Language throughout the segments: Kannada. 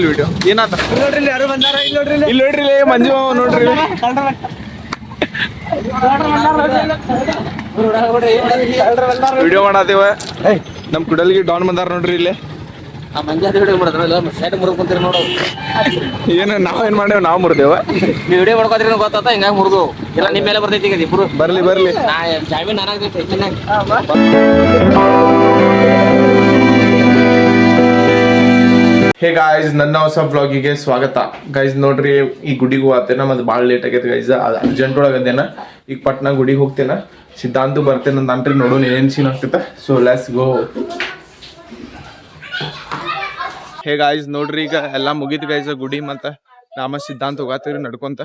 ವಿಡಿಯೋ ಏನಾತ ನೋಡ್ರಿ ಯಾರು ಬಂದಾರ ಇಲ್ಲಿ ನೋಡ್ರಿ ಮಂಜು ನೋಡ್ರಿ ವಿಡಿಯೋ ಮಾಡಾತೇವ ನಮ್ ಕುಡಲ್ಗಿ ಡಾನ್ ಬಂದಾರ ನೋಡ್ರಿ ಇಲ್ಲಿ ಆ ಮಂಜಾದ ವಿಡಿಯೋ ಮಾಡಿದ್ರಲ್ಲ ಸೈಡ್ ಮುರಿದು ಕುಂತೀರಿ ನೋಡು ಏನು ನಾವೇನ್ ಮಾಡೇವ್ ನಾವ್ ಮುರ್ದೇವ ನೀವು ವಿಡಿಯೋ ಮಾಡ್ಕೋದ್ರಿ ಗೊತ್ತಾತ ಹಿಂಗಾಗಿ ಮುರಿದು ಇಲ್ಲ ನಿಮ್ಮ ಮೇಲೆ ಬರ್ತೈತಿ ಈಗ ಇಬ್ರು ಬರ್ಲಿ ನಾ ಜಾಮೀನ್ ನಾನಾಗ್ತೈತಿ ಹೆಚ್ಚಿನಾಗ ಹೇ ಗಾಯ್ಸ್ ನನ್ನ ಹೊಸ ವ್ಲಾಗಿಗೆ ಸ್ವಾಗತ ಗೈಸ್ ನೋಡ್ರಿ ಈ ಗುಡಿಗೆ ಹೋಗ್ತೇನ ಮತ್ತೆ ಭಾಳ ಲೇಟ್ ಆಗೈತೆ ಗೈಸ್ ಅರ್ಜೆಂಟ್ ಒಳಗದೇನ ಈಗ ಪಟ್ನಾ ಗುಡಿಗೆ ಹೋಗ್ತೇನ ಸಿದ್ಧಾಂತು ಬರ್ತೇನೆ ಅಂತ್ರಿ ನೋಡೋಣ ಏನೇನು ಸೀನ್ ಆಗ್ತೈತೆ so let's go hey guys ನೋಡ್ರಿ ಈಗ ಎಲ್ಲ ಮುಗಿತ್ ಗೈಸ್ ಗುಡಿ ಮತ್ತ ನಾಮ ಸಿದ್ಧಾಂತ ಹೋಗತ್ತೀವ್ರಿ ನಡ್ಕೊಂತ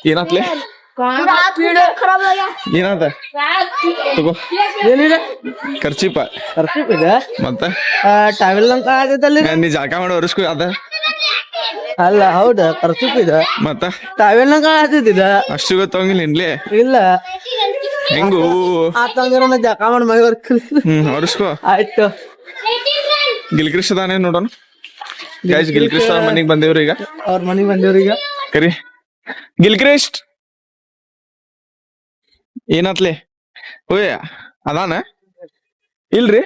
ಏನಾತ್ಲೆ ಏನಾದ ತಗೋ ಖರ್ಚಿಪ ಇದೆ ಮತ್ತ ಟ್ರಾವೆಲ್ ಅಂತ ಆಗೈತಲ್ಲಿ ನೀ ಜಾಕ ಮಾಡಿ ಒರೆಸ್ಕೊ ಅದ ಅಲ್ಲ ಹೌದಾ ಖರ್ಚಿಪ್ ಇದೆ ಮತ್ತ ಟ್ರಾವೆಲ್ ನಂಗ ಆಗ್ತಿದ್ದ ಅಷ್ಟು ಗೊತ್ತಂಗಿಲ್ಲ ಇನ್ಲೇ ಇಲ್ಲ ಹೆಂಗು ಆತಂದ್ರ ಜಕ ಮಾಡಿ ಮೈ ವರ್ಕ್ ಒರೆಸ್ಕೊ ಆಯ್ತು ಗಿಲ್ಕ್ರಿಸ್ಟ್ ಅದಾನೆ ನೋಡೋಣ ಗೈಸ್ ಗಿಲ್ಕ್ರಿಸ್ಟ್ ಅವ್ರ ಮನೆಗೆ ಬಂದೇವ್ರಿ ಈಗ ಅವ್ರ ಮನೆಗೆ ಬಂದೇವ್ರಿ ಈಗ ಕರಿ ಗಿಲ್ಕ್ರಿಸ್ಟ್ ಏನತ್ಲೆ ಓಯ್ ಅದಾನ ಇಲ್ರಿ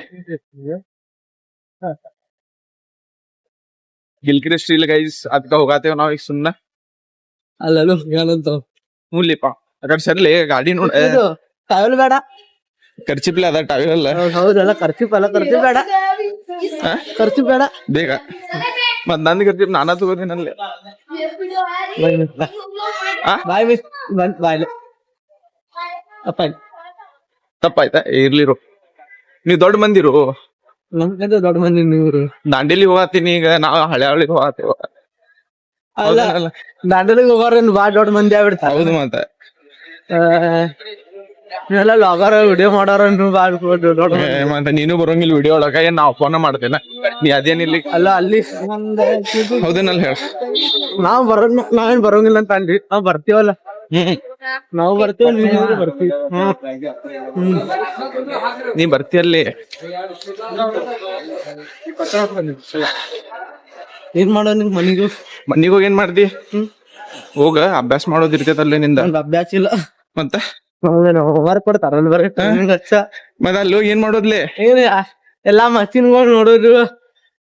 ಗಿಲ್ಕ್ರಿಸ್ಟ್ ಇಲ್ಲ ಗೈಸ್ ಅದಕ್ಕ ಹೋಗಾತೇವ್ ನಾವ್ ಈಗ ಸುಮ್ನ ಅಲ್ಲೂ ಏನಂತ ಮೂಲಿಪ್ಪ ಆ ಕಡೆ ಸರ್ಲಿ ಗಾಡಿ ನೋಡ ಟ್ರಾವೆಲ್ ಬೇಡ ಖರ್ಚಿಪ್ಲೆ ಅದ ಟಾವೆಲ್ ಅಲ್ಲ ಹೌದಲ್ಲ ಖರ್ಚಿಪ್ ಅಲ್ಲ ಖರ್ಚಿಪ್ ಬೇಡ ಖರ್ಚಿಪ್ ಬೇಡ ಬೇಗ ಮತ್ ನಂದ್ ಖರ್ಚಿಪ್ ನಾನಾ ತಗೋತೀನಲ್ಲೇ ಬಾಯ್ ಮಿಸ್ ಬಾಯ್ ಅಪ್ಪ ತಪ್ಪಾಯ್ತಾ ಇರ್ಲಿರು ನೀವ್ ದೊಡ್ಡ ಮಂದಿರು ನಮ್ಗಿಂತ ದೊಡ್ಡ ಮಂದಿ ನೀವು ದಾಂಡೇಲಿ ಹೋಗತ್ತೀನಿ ಈಗ ನಾವ್ ಹಳೆ ಹಳ್ಳಿಗೆ ಹೋಗತ್ತೇವ ಅಲ್ಲ ದಾಂಡಲಿಗೆ ಹೋಗೋರೇನು ಬಾಳ ದೊಡ್ಡ ಮಂದಿ ಆಗ್ಬಿಡ್ತಾರ ಹೌದು ಮತ್ತ ನೀವೆಲ್ಲ ಲಾಗರ್ ವಿಡಿಯೋ ಮಾಡೋರ ಬಾಳ ದೊಡ್ಡ ಮತ್ತೆ ನೀನು ಬರೋಂಗಿಲ್ಲ ವಿಡಿಯೋ ಒಳಗ ಏನ್ ನಾವ್ ಫೋನ್ ಮಾಡ್ತೇನ ನೀ ಅದೇನಿಲ್ಲ ಅಲ್ಲ ಅಲ್ಲಿ ಹೌದೇನಲ್ಲ ಹೇಳ ನಾವೇನ್ ಬರೋಂಗಿಲ್ಲ ಅಂತ ಅಂದ್ವಿ ನಾವ್ ಬರ್ತೀವಲ್ಲ ನಾವು ಬರ್ತೀವಿ ನೀವು ಬರ್ತೀವಿ ನೀ ಬರ್ತೀಯಲ್ಲಿ ಏನ್ ಮಾಡೋ ನಿಮ್ ಮನಿಗೂ ಮನಿಗ್ ಹೋಗಿ ಏನ್ ಮಾಡ್ದಿ ಹೋಗ ಅಭ್ಯಾಸ ಮಾಡೋದ್ ಇರ್ತೈತಲ್ಲೇ ನಿಂದ ಅಭ್ಯಾಸ ಇಲ್ಲ ಮತ್ತ ಹೋಮ್ವರ್ಕ್ ಕೊಡ್ತಾರ ಮತ್ತ ಅಲ್ಲಿ ಹೋಗಿ ಏನ್ ಮಾಡೋದ್ಲೆ ಏನ್ ಎಲ್ಲಾ ಮಷಿನ್ಗಳು ನೋಡೋದು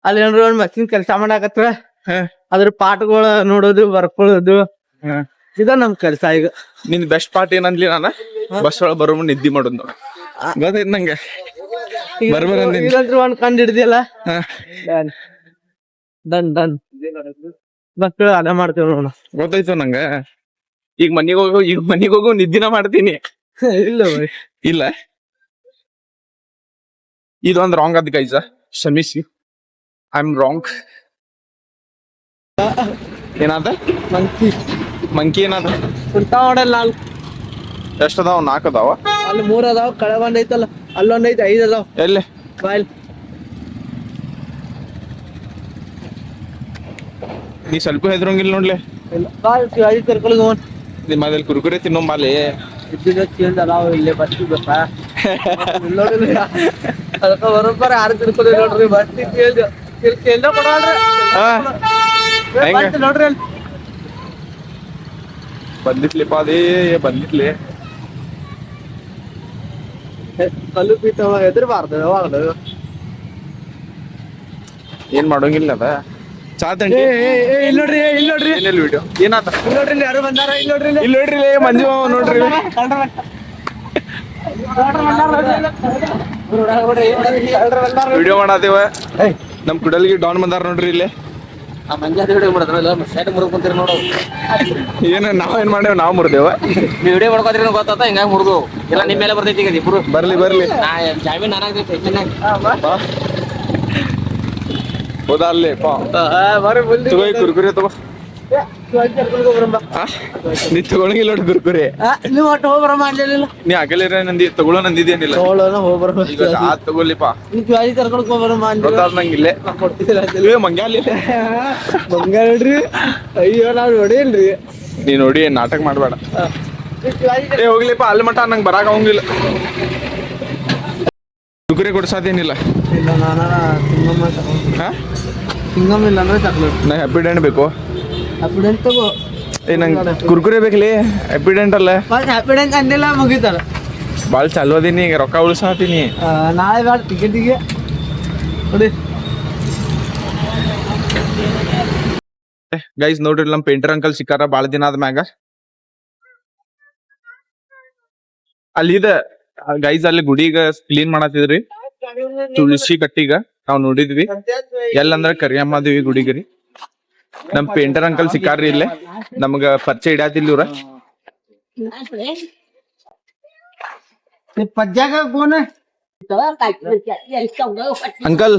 ಅಲ್ಲಿ ಏನ್ರ ಒಂದ್ ಮಷಿನ್ ಕೆಲ್ಸ ಮಾಡಾಕತ್ರ ಅದ್ರ ಪಾಠಗಳು ನೋಡೋದು ಬರ್ಕೊಳ್ಳೋದು ಇದ ನಮ್ ಕೆಲ್ಸ ಈಗ ನಿನ್ ಬೆಸ್ಟ್ ಪಾರ್ಟ್ ಏನಂದ್ಲಿ ನಾನ ಬಸ್ ಒಳಗ್ ಬರೋ ಮುಂದ್ ನಿದ್ದಿ ಮಾಡೋದ್ ನೋಡ ಗೊತ್ತೈತ್ ನಂಗೆ ಇಲ್ಲಂತ್ರ ಒಂದ್ ಕಂಡು ಹಿಡ್ದಿಯಲ್ಲ ಡನ್ ಮಕ್ಕಳು ಅದ ಮಾಡ್ತೇವ ನೋಡ ಗೊತ್ತಾಯ್ತು ನಂಗ ಈಗ ಮನಿಗ್ ಹೋಗು ನಿದ್ದಿನ ಮಾಡ್ತೀನಿ ಇಲ್ಲ ಇಲ್ಲ ಇದೊಂದ್ ರಾಂಗ್ ಅದ್ ಗೈಸ ಕ್ಷಮಿಸಿ ಐ ಆಮ್ ರಾಂಗ್ ಏನಾದ ಮಂಕಿ ಏನಾದ ಕುಂತಾ ನೋಡಲ್ಲ ನಾಲ್ಕು ಎಷ್ಟ್ ಅದಾವ 4 ಅದಾವ ಅಲ್ಲಿ 3 ಅದಾವ ಕೆಳಗ್ ಒಂದ್ ಐತಲ್ಲ ಅಲ್ಲೊಂದ್ ಐತಿ 5 ಅದಾವ ಎಲ್ಲಿ ಬಾಯ್ಲ್ ನೀ ಸ್ವಲ್ಪ ಹೆದ್ರಂಗಿಲ್ಲ ನೋಡ್ಲೆ ಬಾಯ್ ಕರ್ಕೊಳ್ಳೋದು ನಿಮ್ಮಲ್ಲಿ ಕುರ್ಕುರೆ ತಿನ್ನೋ ಮಾಲಿ ಇದ್ದಿದ್ದ ಚೇಂಜ್ ಅದಾವ ಇಲ್ಲೇ ಬರ್ತಿ ಗೊತ್ತಾ ನೋಡಿಲ್ಲ ಅದಕ್ಕ ಬರೋಬ್ಬರ ಯಾರು ತಿಳ್ಕೊಳ್ಳಿ ನೋಡ್ರಿ ಬರ್ತಿ ಚೇಂಜ್ ಕೊಡೋಲ್ರಿ ನೋಡ್ರಿ ಅಲ್ಲಿ ಬಂದಿತ್ಲಿಪ್ಪ ಅದೇ ಬಂದಿತ್ಲಿ ಕಲ್ಲು ಬೀತವ ಹೆದರ್ಬಾರ್ದು ಯಾವಾಗಲು ಏನ್ ಮಾಡೋಂಗಿಲ್ಲ ಅದ ಚಾ ತಂಡಿ ಇಲ್ಲಿ ನೋಡ್ರಿ ಏನಿಲ್ಲ ವಿಡಿಯೋ ಏನಾತ ನೋಡ್ರಿ ಯಾರು ಬಂದಾರ ಇಲ್ಲಿ ನೋಡ್ರಿ ಮಂಜು ನೋಡ್ರಿ ವಿಡಿಯೋ ಮಾಡಾತೇವ ನಮ್ ಕುಡಲ್ಗಿ ಡಾನ್ ಬಂದಾರ ನೋಡ್ರಿ ಇಲ್ಲಿ ಆ ಮಂಜಾದ ವಿಡಿಯೋ ಮಾಡಿದ್ರಲ್ಲ ಸೈಡ್ ಮುರಿದು ಕುಂತೀರಿ ನೋಡು ಏನ ನಾವೇನ್ ಮಾಡೇವ್ ನಾವ್ ಮುರ್ದೇವ ನೀವು ವಿಡಿಯೋ ಮಾಡ್ಕೋದ್ರಿ ಗೊತ್ತಾತ ಹಿಂಗಾಗಿ ಮುರಿದು ಇಲ್ಲ ನಿಮ್ಮ ಮೇಲೆ ಬರ್ತೈತಿ ಈಗ ಇಬ್ರು ಬರ್ಲಿ ನಾ ಜಾಮೀನ್ ನಾನಾಗ್ತೈತಿ ಹೆಚ್ಚಿನಾಗ ಹೌದಾ ಅಲ್ಲಿ ತಗೋ ಕುರ್ಕುರೆ ತಗೋ ನೀ ತಗೊಳಂಗಿಲ್ಲ ನೋಡಿ ಕುರ್ಕುರೆ ನೀವು ಒಟ್ಟು ಹೋಗ್ಬರ ಮಾಡ್ಲಿಲ್ಲ ನೀ ಆಗಲಿರ ನಂದಿ ತಗೊಳ್ಳೋ ನಂದಿದೇನಿಲ್ಲ ಹೋಗ್ಬರ ಈಗ ತಗೊಳ್ಳಿಪ್ಪ ನೀವು ಗಾಡಿ ಕರ್ಕೊಂಡು ಹೋಗ್ಬರ ಮಾಡಿ ಗೊತ್ತಾದ ನಂಗಿಲ್ಲೇ ಕೊಡ್ತಿಲ್ಲ ಮಂಗ್ಯಾಲಿ ಬಂಗಾಳ್ರಿ ಅಯ್ಯೋ ನಾವ್ ನೋಡೇನ್ರಿ ನೀ ನೋಡಿ ನಾಟಕ ಮಾಡ್ಬೇಡ ಏ ಹೋಗ್ಲಿಪ್ಪ ಅಲ್ಲಿ ಮಟ ನಂಗೆ ಬರಾಕ ಹೋಗಿಲ್ಲ ಕುರ್ಕುರೆ ಕೊಡ್ಸಾದೇನಿಲ್ಲ ಇಲ್ಲ ನಾನ ಹಾ ಚಿಂಗಮ್ ಇಲ್ಲ ಅಂದ್ರೆ ಚಾಕ್ಲೇಟ್. ನಾ ಹ್ಯಾಪಿಡೆಂಟ್ ಬೇಕು. ಹ್ಯಾಪಿಡೆಂಟ್ ತಗೋ. ಏ ನಂಗೆ ಕುರ್ಕುರೆ ಬೇಕಲಿ ಹ್ಯಾಪಿಡೆಂಟ್ ಅಲ್ಲ. ಮತ್ತೆ ಹ್ಯಾಪಿಡೆಂಟ್ ಅಂದಿಲ್ಲ ಮುಗಿತಾರ. ಭಾಳ ಚಲೋ ಅದೀನಿ ಈಗ ರೊಕ್ಕ ಉಳಿಸಾತೀನಿ. ನಾಳೆ ಬೇಡ ಟಿಕೆಟಿಗೆ ನೋಡಿ. ಗೈಸ್ ನೋಡ್ರಿ ನಮ್ ಪೇಂಟರ್ ಅಂಕಲ್ ಸಿಕ್ಕಾರ ಬಾಳ ದಿನ ಆದ ಮ್ಯಾಗ. ಅಲ್ಲಿ ಇದ ಗೈಸ್ ಅಲ್ಲಿ ಗುಡಿಗ ಕ್ಲೀನ್ ಮಾಡತ್ತಿದ್ರಿ ತುಳಸಿ ಕಟ್ಟಿಗ ನಾವ್ ನೋಡಿದ್ವಿ. ಎಲ್ಲಂದ್ರ ಕರಿಯಮ್ಮ ದೇವಿ ಗುಡಿಗರಿ. ನಮ್ ಪೇಂಟರ್ ಅಂಕಲ್ ಸಿಕ್ಕಾರ್ರಿ ಇಲ್ಲೇ ನಮ್ಗ ಪರಿಚಯ ಇಡಾತಿಲ್ಲ ಇವ್ರ. ಪಜ್ಜಾಗ ಫೋನ್ ಅಂಕಲ್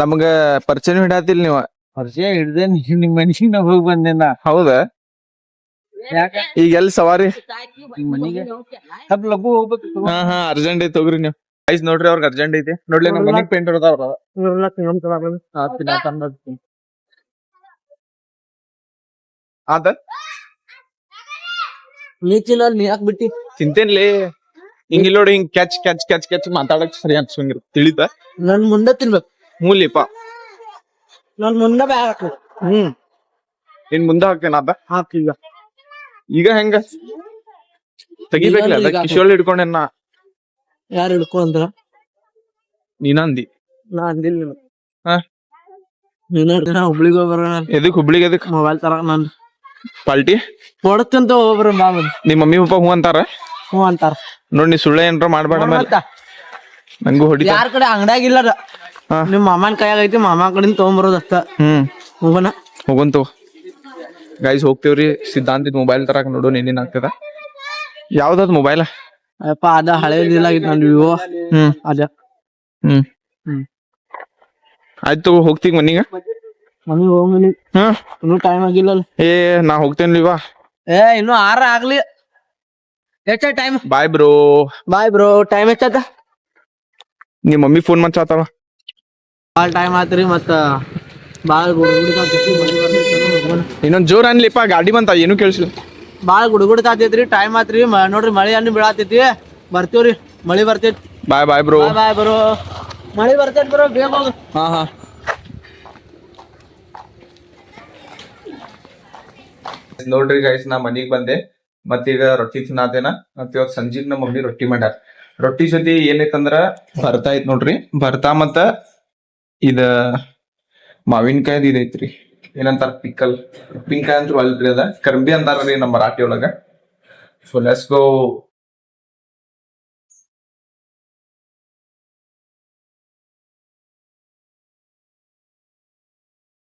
ನಮ್ಗ ಪರಿಚಯ ಹಿಡಾತಿಲ್ ನೀವ. ಪರಿಚಯ ಹಿಡ್ದೆ ನಿಮ್ ಮನ್ಸಿಗೆ ಹೋಗಿ ಬಂದೇನ. ಹೌದಾ ಈಗ ಎಲ್ಲಿ ಸವಾರಿ ಮನಿಗೆ ಸ್ವಲ್ಪ ಲಘು ಹೋಗ್ಬೇಕು. ಹಾ ಅರ್ಜೆಂಟ್ ಐತಿ ಹೋಗ್ರಿ ನೀವು. ಗೈಸ್ ನೋಡ್ರಿ ಅವ್ರಿಗೆ ಅರ್ಜೆಂಟ್ ಐತಿ ನೋಡ್ಲಿ ನಮ್ ಮನಿಗ್ ಪೇಂಟರ್ ಅದಾವ್ರ. ಆದ ನೀಚಿನಲ್ಲಿ ನೀ ಯಾಕೆ ಬಿಟ್ಟಿ? ತಿಂತೇನ್ಲಿ ಹಿಂಗ್ ನೋಡಿ ಹಿಂಗ್ ಕ್ಯಾಚ್ ಮಾತಾಡಕ್ ಸರಿ ಅನ್ಸಂಗಿರ್ ತಿಳಿತ. ನನ್ ಮುಂದೆ ತಿನ್ಬೇಕು. ಮೂಲಿಪ ನನ್ ಮುಂದೆ ಬ್ಯಾಗ್ ನಿನ್ ಮುಂದೆ ಹಾಕ್ತೇನ ಅದ ಹಾಕಿ ಈಗ ಹೆಂಗ ತೆಗಿಬೇಕಲ್ಲ ಅದ ಕಿಶೋಲ್ ಹಿಡ್ಕೊಂಡೆನ್ನ. ಯಾರು ಹಿಡ್ಕೊಂಡ್ರ? ನೀನಂದಿ. ನಾ ಅಂದಿಲ್ಲ. ಹಾ ನೀನ ಹುಬ್ಳಿಗೆ ಹೋಗ್ಬರ. ಎದಕ್ ಹುಬ್ಳಿಗೆ ಎದಕ್? ಮೊಬೈಲ್ ತರಕ್ ನಾನು ಪಾಲ್ಟಿ ಕೊಡತ್ತಂತ ಹೋಗ್ಬರ ಬಾ. ನಿಮ್ ಮಮ್ಮಿ ಪಪ್ಪ ಹೂ ಅಂತಾರ? ಹ್ಞೂ ಅಂತಾರ. ನೋಡ್ ನೀ ಸುಳ್ಳ ಏನ್ರ ಮಾಡ್ಬೇಡ. ನಂಗೂ ಹೊಡಿ. ಯಾರ ಕಡೆ ಅಂಗಡಿಯಾಗಿಲ್ಲ ನಿಮ್ ಮಾಮನ್ ಕೈಯಾಗ ಐತಿ. ಮಾಮಾ ಕಡೆಯಿಂದ ತಗೊಂಬರೋದ ಅಷ್ಟ. ಹೋಗೋಣ ಹೋಗಂತು ಗೈಸ್ ಹೋಗ್ತೇವ್ರಿ. ಸಿದ್ಧಾಂತ ಮೊಬೈಲ್ ತರಾಕ ನೋಡೋಣ ಏನೇನ್ ಆಗ್ತದ. ಯಾವ್ದದ್ ಮೊಬೈಲ್? ಅಪ್ಪ ಅದ ಹಳೇದಿಲ್ಲ ನನ್ ವಿವೋ. ಅದ ಆಯ್ತು ಹೋಗ್ತೀವಿ ಮನಿಗ. ಮನಿಗ್ ಹೋಗಿ ಇನ್ನೂ ಟೈಮ್ ಆಗಿಲ್ಲ. ಏ ನಾ ಹೋಗ್ತೇನ್ಲಿವಾ. ಇನ್ನು 6 ಆಗ್ಲಿ. ಎಷ್ಟ time? Bye bro. Bye bro. Time ಎಷ್ಟದ? ನಿಮ್ ಮಮ್ಮಿ ಫೋನ್ ಮಾಡ್ತಾವ. ಬಾಳ್ ಟೈಮ್ ಆತ್ರಿ ಮತ್ತ ಬಾಳ್ ಇನ್ನೊಂದ್ ಜೋರ್ ಅನ್ಲಿಪ್ಪ ಗಾಡಿ ಬಂತ ಏನು ಕೇಳಿಸಿಲ್ಲ. ಬಾಳ್ ಗುಡ್ಗುಡ್ತಾತೈತ್ರಿ. ಟೈಮ್ ಆತ್ರಿ ನೋಡ್ರಿ. ಮಳಿ ಹಣ್ಣು ಬೀಳಾತೈತಿ. ಬರ್ತೀವ್ರಿ. ಮಳಿ ಬರ್ತೈತಿ. Bye bro. Bye bro. ಮಳಿ ಬರ್ತೈತಿ ಬ್ರೋ. ಬೇಗ ಹೋಗ. ಹಾ ನೋಡ್ರಿ ಗೈಸ್ ನಾ ಮನಿಗ್ ಬಂದೆ. ಮತ್ತೀಗ ರೊಟ್ಟಿ ತಿನ್ನಾತೇನ. ಮತ್ ಇವತ್ ಸಂಜೀಗ್ ನಮ್ಮ ಮಮ್ಮಿ ರೊಟ್ಟಿ ಮಾಡ್ಯಾರ. ರೊಟ್ಟಿ ಜೊತೆ ಏನೈತಂದ್ರ ಭರ್ತಾ ಐತ್ ನೋಡ್ರಿ. ಭರ್ತಾ ಮತ್ತ ಇದ ಮಾವಿನಕಾಯ್ದು ಇದೈತ್ರಿ. ಏನಂತಾರ ಪಿಕ್ಕಲ್. ಉಪ್ಪಿನಕಾಯಿ ಅಂತೂ ಅಲ್ರಿ ಅದ ಕರ್ಬಿ ಅಂತಾರ್ರಿ ನಮ್ಮ ಮರಾಠಿ ಒಳಗ. So let's go